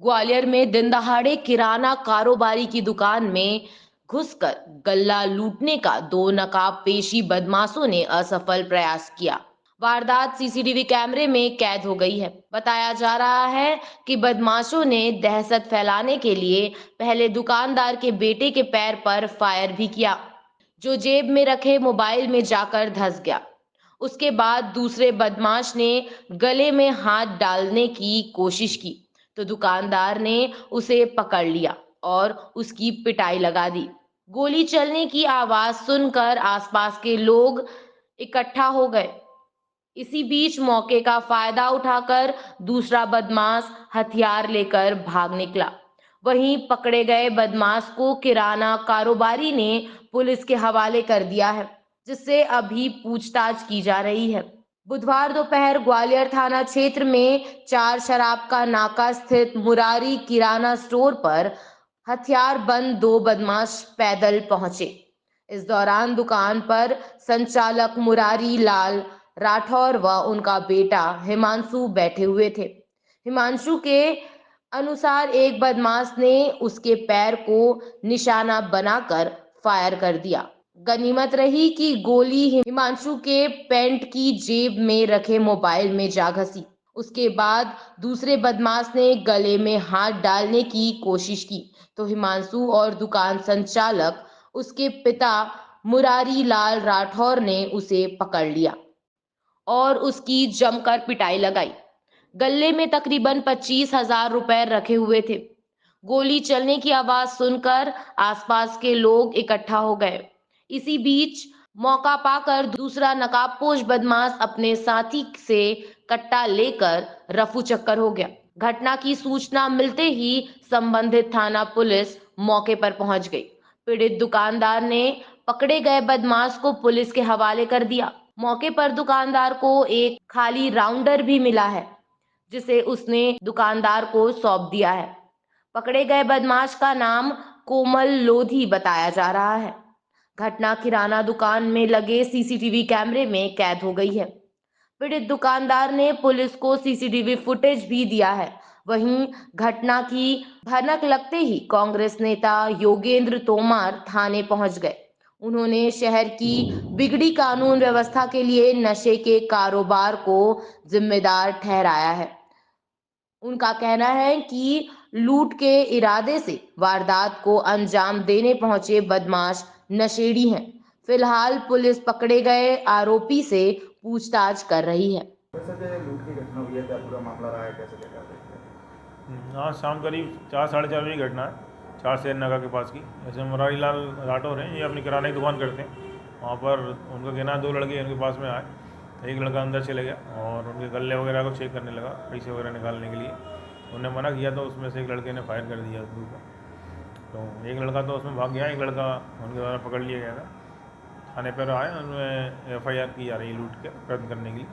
ग्वालियर में दिन दहाड़े किराना कारोबारी की दुकान में घुसकर गल्ला लूटने का दो नकाबपोशी बदमाशों ने असफल प्रयास किया। वारदात सीसीटीवी कैमरे में कैद हो गई है। बताया जा रहा है कि बदमाशों ने दहशत फैलाने के लिए पहले दुकानदार के बेटे के पैर पर फायर भी किया, जो जेब में रखे मोबाइल में जाकर धंस गया। उसके बाद दूसरे बदमाश ने गले में हाथ डालने की कोशिश की तो दुकानदार ने उसे पकड़ लिया और उसकी पिटाई लगा दी। गोली चलने की आवाज सुनकर आसपास के लोग इकट्ठा हो गए। इसी बीच मौके का फायदा उठाकर दूसरा बदमाश हथियार लेकर भाग निकला। वहीं पकड़े गए बदमाश को किराना कारोबारी ने पुलिस के हवाले कर दिया है, जिससे अभी पूछताछ की जा रही है। बुधवार दोपहर ग्वालियर थाना क्षेत्र में चार शराब का नाका स्थित मुरारी किराना स्टोर पर हथियार बंद दो बदमाश पैदल पहुंचे। इस दौरान दुकान पर संचालक मुरारी लाल राठौर व उनका बेटा हिमांशु बैठे हुए थे। हिमांशु के अनुसार एक बदमाश ने उसके पैर को निशाना बनाकर फायर कर दिया। गनीमत रही कि गोली हिमांशु के पैंट की जेब में रखे मोबाइल में जा घसी। उसके बाद दूसरे बदमाश ने गले में हाथ डालने की कोशिश की तो हिमांशु और दुकान संचालक उसके पिता मुरारी लाल राठौर ने उसे पकड़ लिया और उसकी जमकर पिटाई लगाई। गले में तकरीबन 25,000 रुपए रखे हुए थे। गोली चलने की आवाज सुनकर आसपास के लोग इकट्ठा हो गए। इसी बीच मौका पाकर दूसरा नकाबपोश बदमाश अपने साथी से कट्टा लेकर रफू चक्कर हो गया। घटना की सूचना मिलते ही संबंधित थाना पुलिस मौके पर पहुंच गई। पीड़ित दुकानदार ने पकड़े गए बदमाश को पुलिस के हवाले कर दिया। मौके पर दुकानदार को एक खाली राउंडर भी मिला है, जिसे उसने दुकानदार को सौंप दिया है। पकड़े गए बदमाश का नाम कोमल लोधी बताया जा रहा है। घटना किराना दुकान में लगे सीसीटीवी कैमरे में कैद हो गई है। पीड़ित दुकानदार ने पुलिस को सीसीटीवी फुटेज भी दिया है। वहीं घटना की भनक लगते ही कांग्रेस नेता योगेंद्र तोमर थाने पहुंच गए। उन्होंने शहर की बिगड़ी कानून व्यवस्था के लिए नशे के कारोबार को जिम्मेदार ठहराया है। उनका कहना है कि लूट के इरादे से वारदात को अंजाम देने पहुंचे बदमाश नशेड़ी हैं। फिलहाल पुलिस पकड़े गए आरोपी से पूछताछ कर रही है। कैसे लूट की घटना हुई है, क्या पूरा मामला रहा है, कैसे देखा देखते हैं? हाँ, शाम करीब 4 साढ़े 4 बजे की घटना है, 4 शेर नगा के पास की। ऐसे मुरारी लाल राठौर हैं, ये अपनी किराने की दुकान करते हैं। वहाँ पर उनका कहना है 2 लड़के उनके पास में आए। एक लड़का अंदर चले गया और उनके गले वगैरह को चेक करने लगा पैसे वगैरह निकालने के लिए। उन्हें मना किया तो उसमें से एक लड़के ने फायर कर दिया उसके ऊपर। तो एक लड़का तो उसमें भाग गया, एक लड़का उनके द्वारा पकड़ लिया गया था। थाने पर आए, उनमें FIR की जा रही है लूट के रद्द करने के लिए।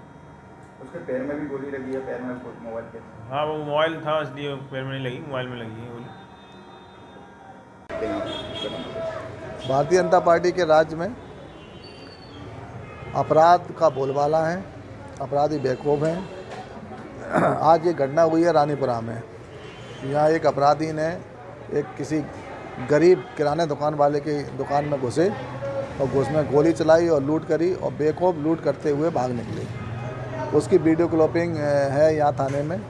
उसके पैर में भी गोली लगी है, पैर में मोबाइल के? हाँ, वो मोबाइल था इसलिए पैर में नहीं लगी, मोबाइल में लगी है गोली। भारतीय जनता पार्टी के राज्य में अपराध का बोलबाला है, अपराधी बेखौफ हैं। आज ये घटना हुई है रानीपुरा में। यहाँ एक अपराधी ने एक किसी गरीब किराने दुकान वाले की दुकान में घुसे और उसमें गोली चलाई और लूट करी और बेखौफ लूट करते हुए भाग निकले। उसकी वीडियो क्लिपिंग है यहाँ थाने में।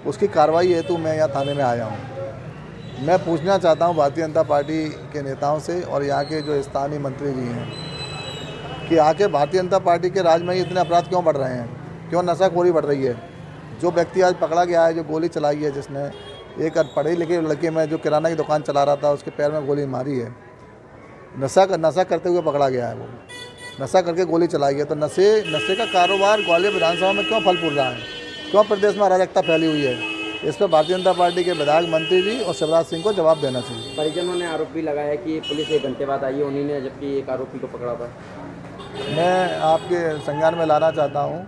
उसकी कार्रवाई हेतु मैं यहाँ थाने में आया हूँ। मैं पूछना चाहता हूँ भारतीय जनता पार्टी के नेताओं से और यहाँ के जो स्थानीय मंत्री जी हैं कि आके भारतीय जनता पार्टी के राज में इतने अपराध क्यों बढ़ रहे हैं, क्यों नशाखोरी बढ़ रही है। जो व्यक्ति आज पकड़ा गया है, जो गोली चलाई है, जिसने एक पढ़े लिखे लड़के में जो किराना की दुकान चला रहा था उसके पैर में गोली मारी है, नशा करते हुए पकड़ा गया है। वो नशा करके गोली चलाई है। तो नशे का कारोबार ग्वालियर विधानसभा में क्यों फल फूल रहा है, क्यों प्रदेश में अराजकता फैली हुई है? इस पर भारतीय जनता पार्टी के विधायक मंत्री जी और शिवराज सिंह को जवाब देना चाहिए। परिजनों ने आरोप भी लगाया कि पुलिस 1 घंटे बाद आई है, उन्हीं ने जबकि एक आरोपी को पकड़ा था। मैं आपके संज्ञान में लाना चाहता हूँ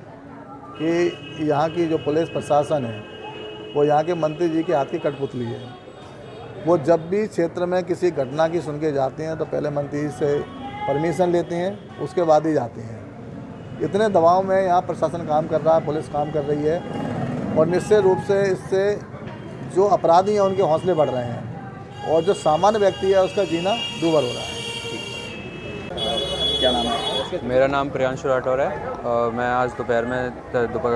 कि यहाँ की जो पुलिस प्रशासन है वो यहाँ के मंत्री जी के हाथ की कठपुतली है। वो जब भी क्षेत्र में किसी घटना की सुन के जाते हैं तो पहले मंत्री जी से परमिशन लेते हैं, उसके बाद ही जाते हैं। इतने दबाव में यहाँ प्रशासन काम कर रहा है, पुलिस काम कर रही है और निश्चित रूप से इससे जो अपराधी हैं उनके हौसले बढ़ रहे हैं और जो सामान्य व्यक्ति है उसका जीना दूभर हो रहा है। क्या नाम है? मेरा नाम प्रियांशु राठौर है और मैं आज दोपहर में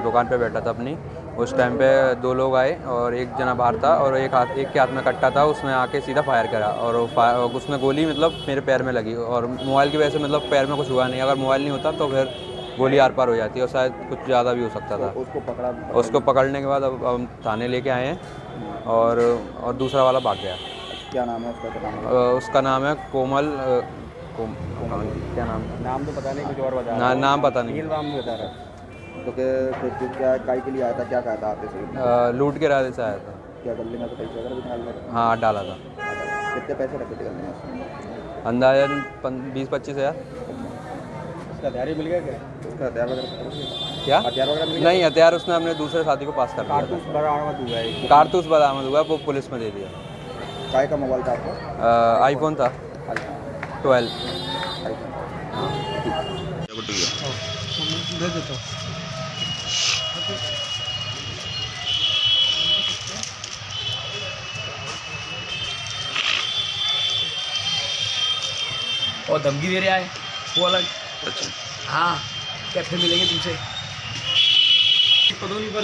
दुकान पे बैठा था अपनी। उस टाइम पे दो लोग आए और एक जना बाहर था और एक के हाथ में कट्टा था, उसने आके सीधा फायर करा और उसमें गोली मतलब मेरे पैर में लगी और मोबाइल की वजह से मतलब पैर में कुछ हुआ नहीं। अगर मोबाइल नहीं होता तो फिर गोली आर पार हो जाती और शायद कुछ ज़्यादा भी हो सकता था। उसको पकड़ने के बाद अब हम थाने लेके आए हैं और दूसरा वाला भाग गया। क्या नाम है उसका? उसका नाम है कोमल। क्या नाम तो पता नहीं, कुछ और बता नाम पता नहीं। नाम नहीं बता रहा। तो क्या काय के लिए आया था, क्या कहा था आपसे? लूट के इरादे से आया था। क्या गले में तो पैसे वगैरह भी डालने थे? हाँ डाला था। कितने पैसे रखे थे गले में? अंदाजन 20-25 हज़ार। उसका हथियार ही मिल गया क्या? उसका हथियार वगैरह क्या? हथियार वगैरह मिल गया? नहीं, हथियार उसने अपने दूसरे साथी को पास कर दिया। कारतूस बरामद हुआ, वो पुलिस में दे दिया। काय का मोबाइल था आपका? आईफोन था 12। दे देता हूँ। और धमकी दे रहा है वो अलग। अच्छा हाँ, कैफे मिलेंगे तुमसे पता नहीं पर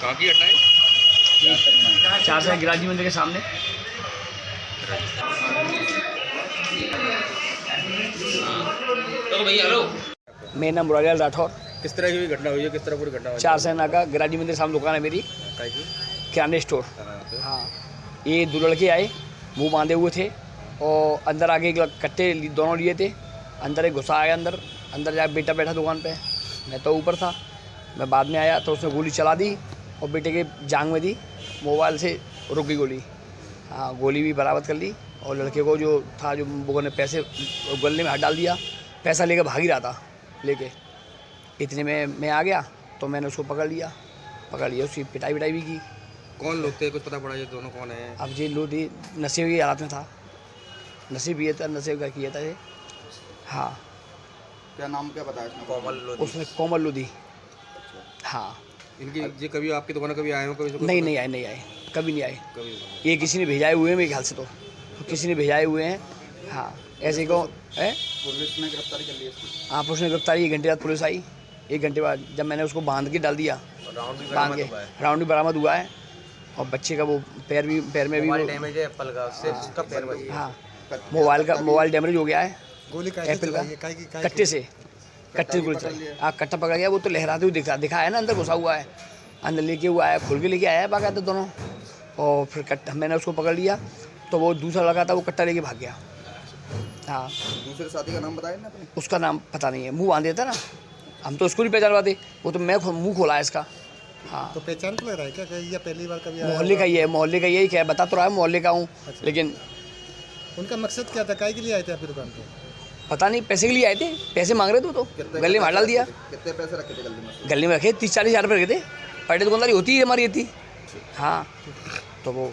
कहाँ की घटना है? 4 से गिराजी मंदिर के सामने। तो भैया हेलो, मेरा नाम मुरारीलाल राठौर। किस तरह की घटना हुई है? किस तरह पूरी घटना हुई? 4 सेना का गिराजी मंदिर सामने दुकान है मेरी, किराने स्टोर। हाँ, ये 2 लड़के आए, मुंह बांधे हुए थे और अंदर आके एक कट्टे दोनों लिए थे। अंदर एक घुसा आया, अंदर जाके बेटा बैठा दुकान पे, मैं तो ऊपर था। मैं बाद में आया तो उसने गोली चला दी और बेटे के जांग में दी, मोबाइल से रुक गई गोली। हाँ, गोली भी बरामद कर ली और लड़के को जो था, जो लोगों ने पैसे गले में हाथ डाल दिया, पैसा लेकर भाग ही रहा था लेके। इतने में मैं आ गया तो मैंने उसको पकड़ लिया, उसकी पिटाई विटाई भी की। कौन लोग थे, कुछ पता पड़ा ये दोनों कौन है? अब ये लोधी नशे की हालत में था, नशे पिए था, नशे का किया था ये। हाँ, क्या नाम क्या बताया उसने? उसने कोमल लोधी। हाँ, इनकी ये कभी आपकी दुकान कभी आए हो? कभी नहीं आए, कभी नहीं आए। ये किसी ने भेजाए हुए हैं मेरे ख्याल से, तो किसी ने भेजाए हुए हैं। हाँ, ऐसे को है। पुलिस ने गिरफ्तारी कर ली इसकी? हाँ, पुलिस ने गिरफ्तारी। 1 घंटे बाद पुलिस आई। 1 घंटे बाद जब मैंने उसको बांध के डाल दिया, बांध के राउंड भी बरामद हुआ है और बच्चे का वो पैर में भी डैमेज है एप्पल का, उससे उसका पैर बच गया। हाँ, मोबाइल डैमेज हो गया है। गोली एप्पल का कट्टे से गोली चलाई। हाँ, कट्टा पकड़ गया, वो तो लहराते हुए दिखा है ना, अंदर घुसा हुआ है, अंदर लेके हुआ है, खोल के लेके आया है बाकायदा दोनों। और फिर कट्टा मैंने उसको पकड़ लिया तो वो दूसरा लगा था, वो कट्टा लेके भाग गया। हाँ, दूसरे साथी का नाम बताया ना आपने? उसका नाम पता नहीं है, मुंह बांध देता ना, हम तो उसको नहीं पहचान पाते, वो तो मैं मुंह खोला है इसका। हाँ, तो पहचान को लग रहा है क्या ये पहली बार कभी मोहल्ले का ही है, मोहल्ले का यही क्या बता तो रहा है, मोहल्ले का हूँ। लेकिन उनका मकसद क्या था, काय के लिए आए थे आपकी दुकान पे? पता नहीं, पैसे के लिए आए थे, पैसे मांग रहे थे तो गले में हाथ डाल दिया। कितने पैसे रखे थे गले में? गले में रखे 30-40 हज़ार रुपये रखे थे। पहले दुकानदारी होती है हमारी, ये थी। हाँ, तो वो